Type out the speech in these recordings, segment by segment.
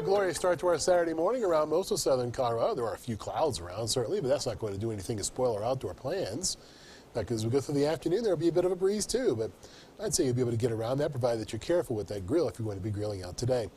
glorious start to our Saturday morning around most of southern Colorado. There are a few clouds around, certainly, but that's not going to do anything to spoil our outdoor plans. Because as we go through the afternoon, there'll be a bit of a breeze, too. But I'd say you'll be able to get around that, provided that you're careful with that grill if you're going to be grilling out today.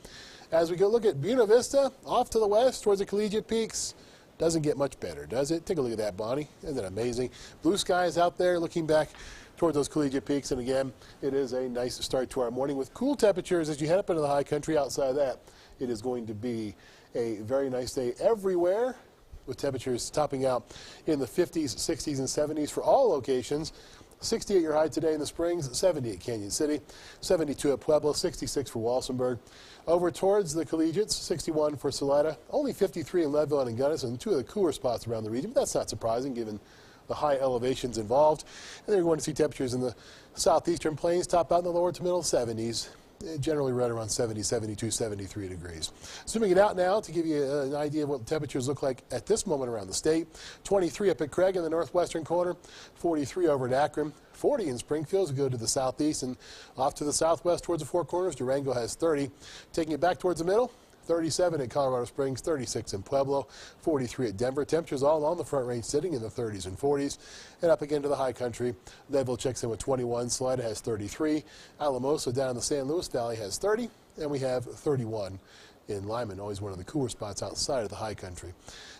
As we go look at Buena Vista, off to the west towards the Collegiate Peaks. Doesn't get much better, does it? Take a look at that, Bonnie. Isn't that amazing? Blue skies out there looking back towards those Collegiate Peaks. And again, it is a nice start to our morning with cool temperatures as you head up into the high country. Outside of that, it is going to be a very nice day everywhere, with temperatures topping out in the 50s, 60s, and 70s for all locations. 68 your high today in the Springs, 70 at Canyon City, 72 at Pueblo, 66 for Walsenburg. Over towards the Collegiates, 61 for Salida, only 53 in Leadville and Gunnison, two of the cooler spots around the region, but that's not surprising given the high elevations involved. And then you're going to see temperatures in the southeastern plains top out in the lower to middle 70s. Generally right around 70, 72, 73 degrees. Zooming it out now to give you an idea of what the temperatures look like at this moment around the state. 23 up at Craig in the northwestern corner, 43 over at Akron, 40 in Springfield as we go to the southeast, and off to the southwest towards the Four Corners, Durango has 30. Taking it back towards the middle, 37 at Colorado Springs, 36 in Pueblo, 43 at Denver. Temperatures all along the Front Range sitting in the 30s and 40s. And up again to the high country, Leadville checks in with 21, Salida has 33, Alamosa down in the San Luis Valley has 30, and we have 31 in Lyman, always one of the cooler spots outside of the high country.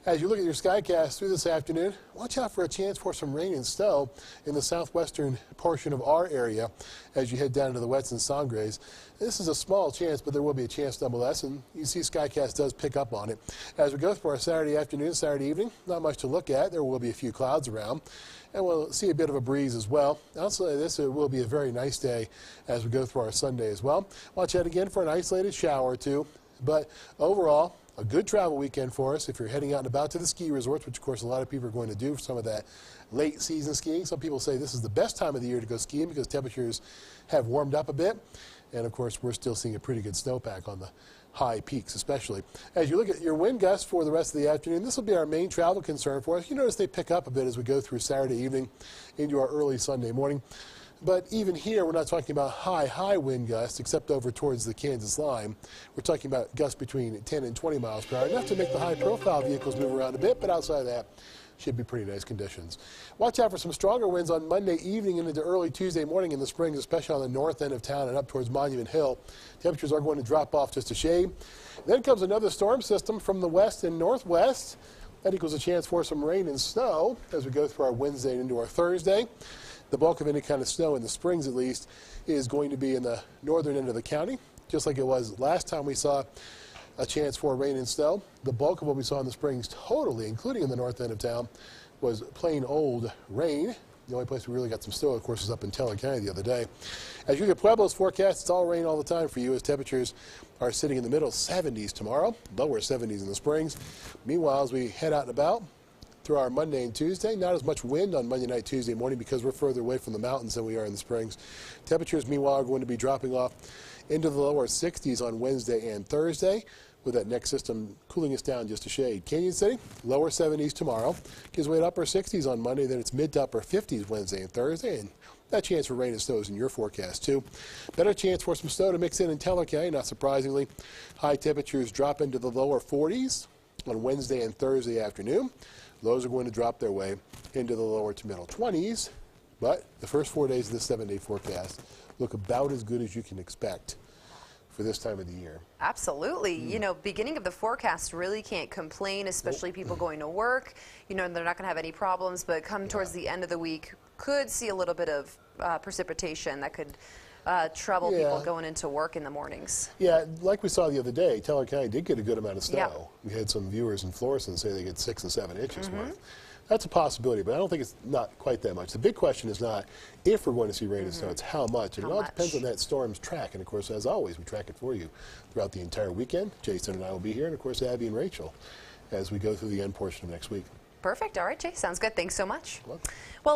As you look at your skycast through this afternoon, watch out for a chance for some rain and snow in the southwestern portion of our area as you head down to the Wets and Sangres. This is a small chance, but there will be a chance nonetheless, and you see Skycast does pick up on it. As we go through our Saturday afternoon, Saturday evening, not much to look at. There will be a few clouds around, and we'll see a bit of a breeze as well. Outside of this, it will be a very nice day as we go through our Sunday as well. Watch out again for an isolated shower or two. But overall, a good travel weekend for us if you're heading out and about to the ski resorts, which of course a lot of people are going to do for some of that late season skiing. Some people say this is the best time of the year to go skiing because temperatures have warmed up a bit. And of course, we're still seeing a pretty good snowpack on the high peaks, especially. As you look at your wind gusts for the rest of the afternoon, this will be our main travel concern for us. You notice they pick up a bit as we go through Saturday evening into our early Sunday morning. But even here, we're not talking about high wind gusts, except over towards the Kansas line. We're talking about gusts between 10 and 20 miles per hour, enough to make the high-profile vehicles move around a bit, but outside of that, should be pretty nice conditions. Watch out for some stronger winds on Monday evening into early Tuesday morning in the Springs, especially on the north end of town and up towards Monument Hill. Temperatures are going to drop off just a shade. Then comes another storm system from the west and northwest. That equals a chance for some rain and snow as we go through our Wednesday into our Thursday. The bulk of any kind of snow in the Springs, at least, is going to be in the northern end of the county, just like it was last time we saw a chance for rain and snow. The bulk of what we saw in the Springs totally, including in the north end of town, was plain old rain. The only place we really got some snow, of course, was up in Teller County the other day. As you look at Pueblo's forecast, it's all rain all the time for you as temperatures are sitting in the middle 70s tomorrow, lower 70s in the Springs. Meanwhile, as we head out and about, through our Monday and Tuesday. Not as much wind on Monday night, Tuesday morning because we're further away from the mountains than we are in the Springs. Temperatures, meanwhile, are going to be dropping off into the lower 60s on Wednesday and Thursday, with that next system cooling us down just a shade. Canyon City, lower 70s tomorrow. Gives way to upper 60s on Monday, then it's mid to upper 50s Wednesday and Thursday, and that chance for rain and snow is in your forecast, too. Better chance for some snow to mix in Teller County, not surprisingly. High temperatures drop into the lower 40s on Wednesday and Thursday afternoon. Lows are going to drop their way into the lower to middle 20s, but the first 4 days of this 7-day forecast look about as good as you can expect for this time of the year. Absolutely. You know, beginning of the forecast really can't complain, especially people going to work. You know, they're not going to have any problems, but come towards the end of the week, could see a little bit of precipitation that could trouble people going into work in the mornings. Yeah, like we saw the other day, Teller County did get a good amount of snow. We had some viewers in Florissant say they get 6 and 7 inches worth. That's a possibility, but I don't think it's not quite that much. The big question is not if we're going to see rain and snow, it's how much. And it all depends on that storm's track. And of course, as always, we track it for you throughout the entire weekend. Jason and I will be here, and of course, Abby and Rachel as we go through the end portion of next week. Perfect. All right, Jay. Sounds good. Thanks so much. Well,